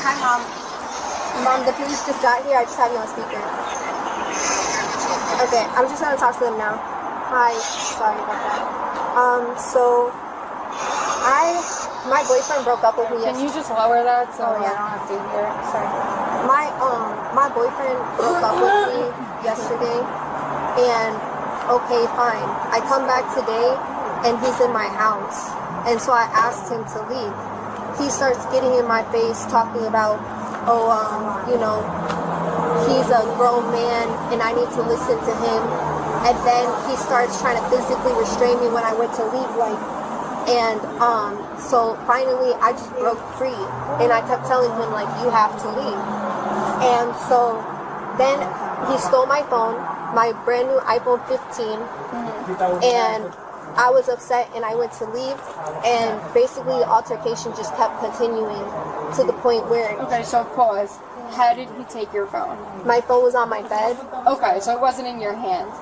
Hi, Mom. Mom, the police just got here. I just have you on speaker. Okay, I'm just gonna talk to them now. Hi. Sorry about that. So, my boyfriend broke up with me yesterday. Can you just lower that so I don't have to hear it? Sorry. My boyfriend broke up with me yesterday, and okay, fine. I come back today, and he's in my house, and so I asked him to leave. He starts getting in my face, talking about, you know, he's a grown man, and I need to listen to him. And then he starts trying to physically restrain me when I went to leave, and so finally I just broke free, and I kept telling him, like, you have to leave. And so then he stole my phone, my brand new iPhone 15, and I was upset, and I went to leave, and basically the altercation just kept continuing to the point where... Okay, so pause. How did he take your phone? My phone was on my bed. Okay, so it wasn't in your hand.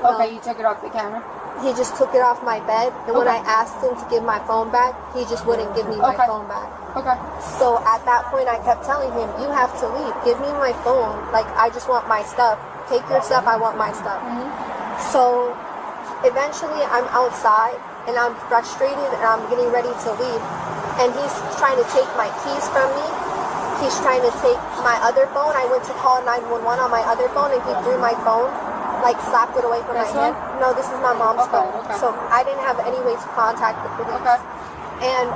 No. Okay, you took it off the counter? He just took it off my bed, and when I asked him to give my phone back, he just wouldn't give me my phone back. Okay. So at that point, I kept telling him, you have to leave. Give me my phone. Like, I just want my stuff. Take your stuff. I want my stuff. So eventually, I'm outside, and I'm frustrated, and I'm getting ready to leave. And he's trying to take my keys from me. He's trying to take my other phone. I went to call 911 on my other phone, and he threw my phone, like slapped it away from my hand. No, this is my mom's phone. Okay. So I didn't have any way to contact the police. Okay. And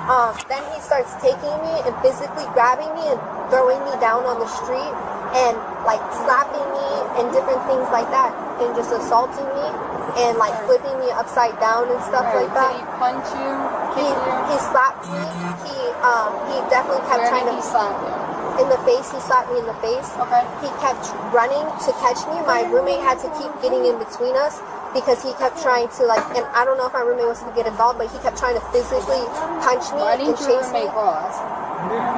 then he starts taking me and physically grabbing me and throwing me down on the street and like slapping me and different things like that, and just assaulting me and like flipping me upside down and stuff like that. Did he punch you? He slapped me. He definitely kept trying to slap you. In the face. He slapped me in the face. Okay. He kept running to catch me. My roommate had to keep getting in between us because he kept trying to, like, and I don't know if my roommate was to get involved, but he kept trying to physically punch me and chase me.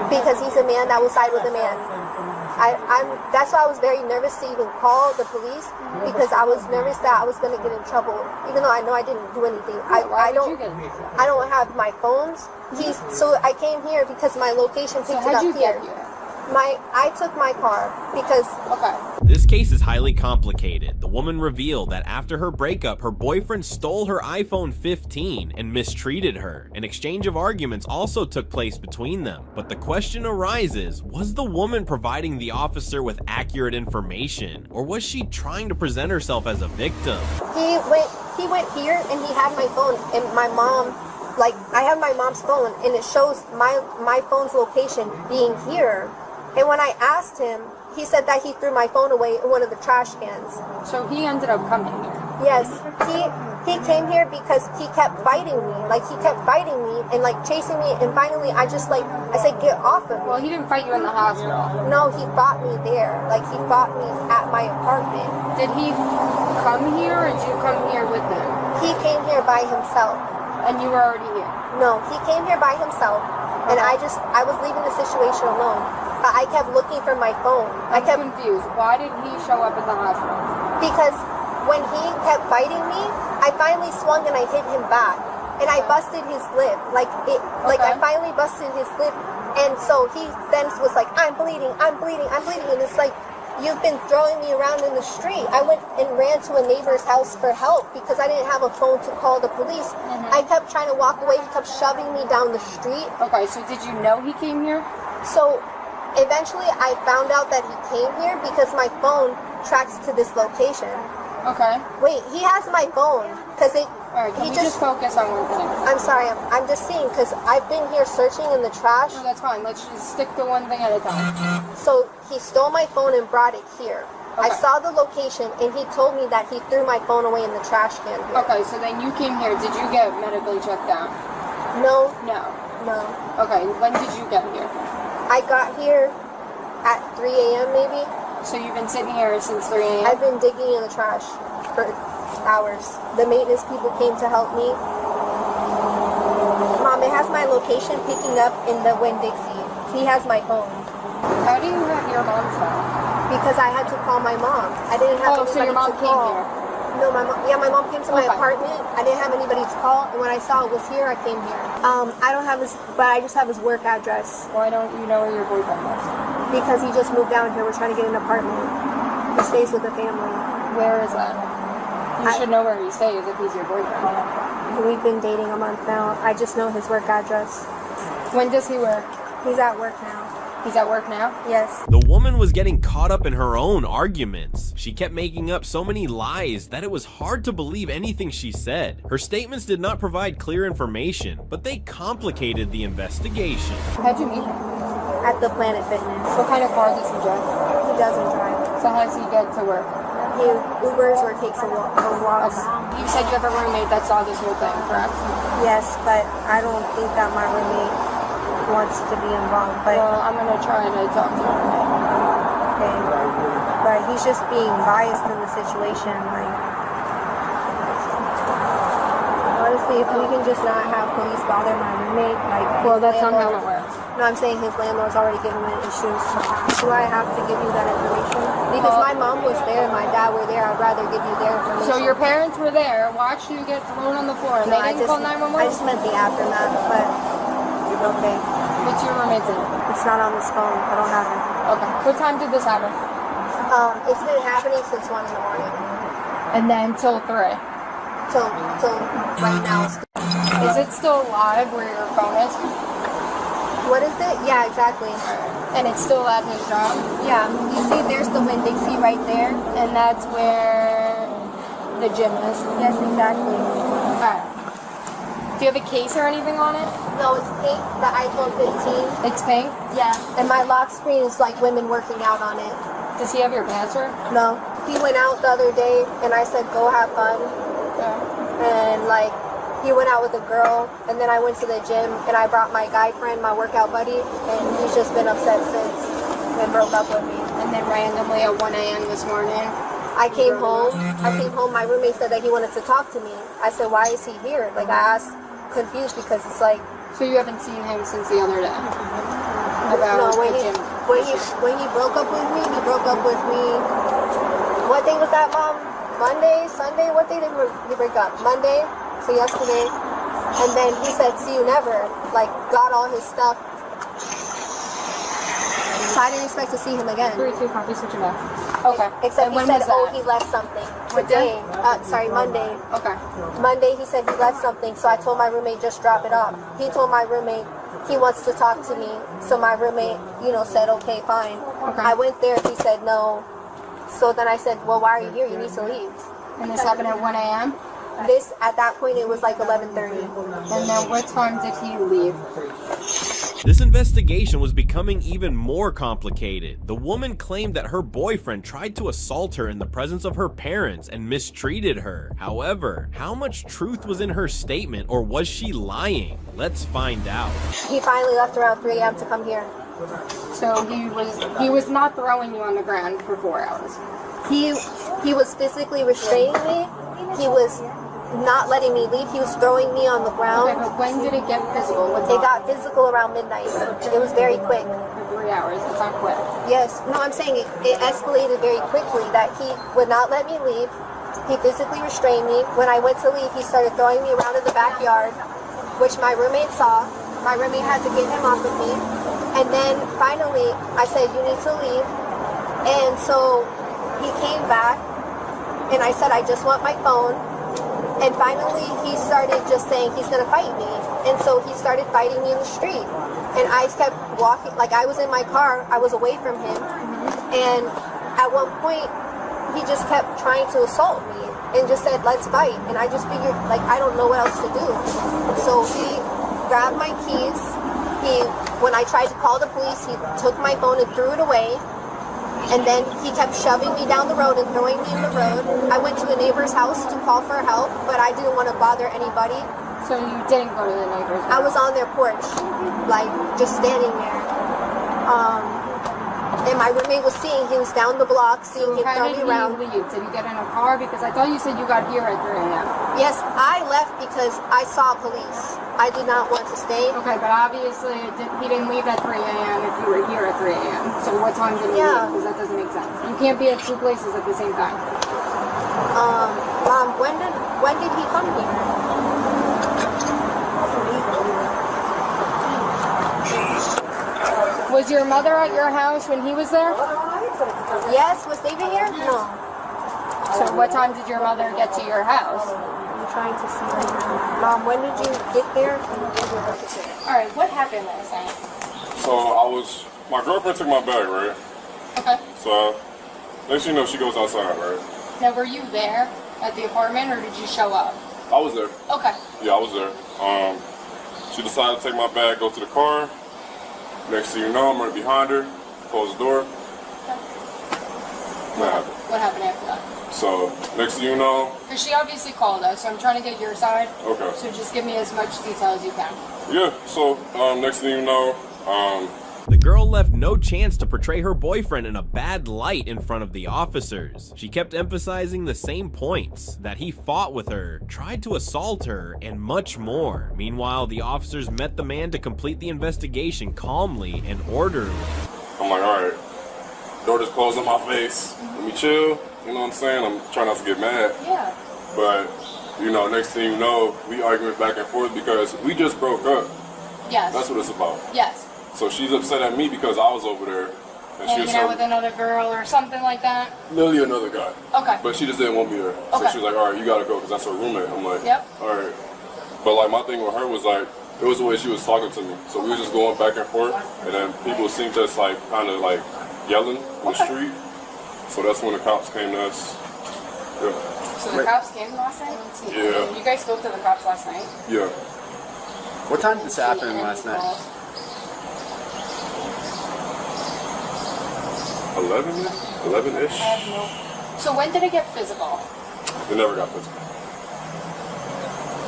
Because he's a man that will side with a man. That's why I was very nervous to even call the police, because I was nervous that I was going to get in trouble, even though I know I didn't do anything. I don't have my phones. So I came here because my location picked it up here. I took my car because... Okay. This case is highly complicated. The woman revealed that after her breakup, her boyfriend stole her iPhone 15 and mistreated her. An exchange of arguments also took place between them. But the question arises, was the woman providing the officer with accurate information, or was she trying to present herself as a victim? He went here and he had my phone, and my mom... Like, I have my mom's phone, and it shows my phone's location being here. And when I asked him, he said that he threw my phone away in one of the trash cans. So he ended up coming here? Yes. He came here because he kept fighting me. Like, he kept fighting me and, like, chasing me. And finally, I said, get off of me. Well, he didn't fight you in the hospital. No, he fought me there. Like, he fought me at my apartment. Did he come here, or did you come here with him? He came here by himself. And you were already here? No, he came here by himself, and I was leaving the situation alone. But I kept looking for my phone. I'm confused. Why did he show up at the hospital? Because when he kept fighting me, I finally swung and I hit him back, and I busted his lip. Like I finally busted his lip, and so he then was like, I'm bleeding, and it's like, you've been throwing me around in the street. I went and ran to a neighbor's house for help because I didn't have a phone to call the police. I kept trying to walk away. He kept shoving me down the street. Okay, so did you know he came here? So eventually I found out that he came here because my phone tracks to this location. Okay. Wait, he has my phone because it... Alright, can we just focus on one thing? I'm sorry, I'm just seeing, because I've been here searching in the trash. No, that's fine. Let's just stick to one thing at a time. So he stole my phone and brought it here. Okay. I saw the location, and he told me that he threw my phone away in the trash can here. Okay, so then you came here. Did you get medically checked out? No. No. Okay, when did you get here? I got here at 3 a.m. maybe. So you've been sitting here since 3 a.m.? I've been digging in the trash for hours. The maintenance people came to help me. Mom, it has my location picking up in the Winn-Dixie. He has my phone. How do you have your mom's phone? Because I had to call my mom. I didn't have anybody so your mom to call. Came here. No, my mom came to my apartment. I didn't have anybody to call, and when I saw it was here, I came here. I don't have his, but I just have his work address. Why don't you know where your boyfriend lives? Because he just moved down here. We're trying to get an apartment. He stays with the family. Where is that? You should know where he stays if he's your boyfriend. We've been dating a month now. I just know his work address. When does he work? He's at work now. He's at work now? Yes. The woman was getting caught up in her own arguments. She kept making up so many lies that it was hard to believe anything she said. Her statements did not provide clear information, but they complicated the investigation. How'd you meet him? At the Planet Fitness. What kind of car does he drive? He doesn't drive. So how does he get to work? He Ubers or takes a walks. Okay. You said you have a roommate that saw this whole thing, correct? Yes, but I don't think that my roommate wants to be involved. But well, I'm gonna try to talk to him. Okay. But he's just being biased in the situation. Like, honestly, if we can just not have police bother my roommate, like, well, that's not how it works. No, I'm saying his landlord's already given him issues. Do I have to give you that information? Because my mom was there and my dad were there. I'd rather give you their information. So your parents were there, watched you get thrown on the floor, and No, they didn't call 911? I just meant the aftermath, but okay. What's your roommate's name? It's not on this phone. I don't have it. Okay. What time did this happen? It's been happening since 1 in the morning. And then till 3? Till right now. Is it still live where your phone is? What is it? Yeah, exactly. And it's still at his job? Yeah. You see, there's the Winn-Dixie right there. And that's where the gym is? Yes, exactly. Alright. Do you have a case or anything on it? No, it's pink. The iPhone 15. It's pink? Yeah. And my lock screen is like women working out on it. Does he have your password? No. He went out the other day, and I said, go have fun. Yeah. And like, he went out with a girl, and then I went to the gym, and I brought my guy friend, my workout buddy, and he's just been upset since and broke up with me. And then randomly at 1 a.m. this morning, I came home. My roommate said that he wanted to talk to me. I said, why is he here? Like, I asked, confused, because it's like... So you haven't seen him since the other day? No, when he broke up with me, he broke up with me... What day was that, Mom? Monday? Sunday? What day did he break up? Monday? So yesterday, and then he said, see you never, like, got all his stuff. So I didn't expect to see him again. 3-2 copy, switch it back. Okay. Except and he said, oh, he left something. Today. Monday. Okay. Monday, he said he left something, so I told my roommate, just drop it off. He told my roommate he wants to talk to me, so my roommate, said, okay, fine. Okay. I went there, he said no. So then I said, well, why are you here? You need to leave. And this happened at 1 a.m.? At that point, it was like 11:30. And then what time did he leave? This investigation was becoming even more complicated. The woman claimed that her boyfriend tried to assault her in the presence of her parents and mistreated her. However, how much truth was in her statement, or was she lying? Let's find out. He finally left around 3 a.m. to come here. So he was not throwing you on the ground for 4 hours. He was physically restraining me. He was not letting me leave. He was throwing me on the ground. Okay, but when did it get physical? It got physical around midnight. It was very quick. For 3 hours. It's not quick. Yes. No, I'm saying it escalated very quickly, that he would not let me leave. He physically restrained me. When I went to leave, he started throwing me around in the backyard, which my roommate saw. My roommate had to get him off of me. And then finally, I said, you need to leave. And so he came back, and I said, I just want my phone. And finally, he started just saying he's going to fight me. And so he started fighting me in the street. And I kept walking, like I was in my car, I was away from him. And at one point, he just kept trying to assault me and just said, let's fight. And I just figured, like, I don't know what else to do. So he grabbed my keys. When I tried to call the police, he took my phone and threw it away. And then he kept shoving me down the road and throwing me in the road. I went to a neighbor's house to call for help, but I didn't want to bother anybody. So you didn't go to the neighbor's house? I was on their porch, like, just standing there. And my roommate was he was down the block, seeing him throw me around. How did he leave? Did he get in a car? Because I thought you said you got here at 3 a.m. Yes, I left because I saw police. I did not want to stay. Okay, but obviously he didn't leave at 3 a.m. if you were here at 3 a.m. So what time did he leave? Because that doesn't make sense. You can't be at two places at the same time. Mom, when did he come here? Was your mother at your house when he was there? Yes, was David here? No. So what time did your mother get to your house? I'm trying to see right now. Mom, when did you get there? Alright, what happened last night? So my girlfriend took my bag, right? Okay. So next thing you know, she goes outside, right? Now, were you there at the apartment, or did you show up? I was there. Okay. Yeah, I was there. She decided to take my bag, go to the car. Next thing you know, I'm right behind her, close the door. What happened after that? So next thing you know, Because she obviously called us, so I'm trying to get your side. okay. So just give me as much detail as you can. Yeah. So next thing you know, The girl left no chance to portray her boyfriend in a bad light in front of the officers. She kept emphasizing the same points, that he fought with her, tried to assault her, and much more. Meanwhile, the officers met the man to complete the investigation calmly and orderly. I'm like, all right, door just closed on my face. Let me chill. You know what I'm saying? I'm trying not to get mad. Yeah. But you know, next thing you know, we arguing back and forth because we just broke up. Yes. That's what it's about. Yes. So she's upset at me because I was over there. And she was Hanging out with another girl or something like that? Literally another guy. Okay. But she just didn't want me there. So Okay. she was like, all right, you gotta go because that's her roommate. I'm like, Yep. all right. But like my thing with her was like, it was the way she was talking to me. So we were just going back and forth. And then people seemed just like kind of like yelling in the street. So that's when the cops came to us. Yeah. So the cops came last night? Yeah. You guys spoke to the cops last night? Yeah. What time did this happen last night? 11-ish? So when did it get physical? They never got physical.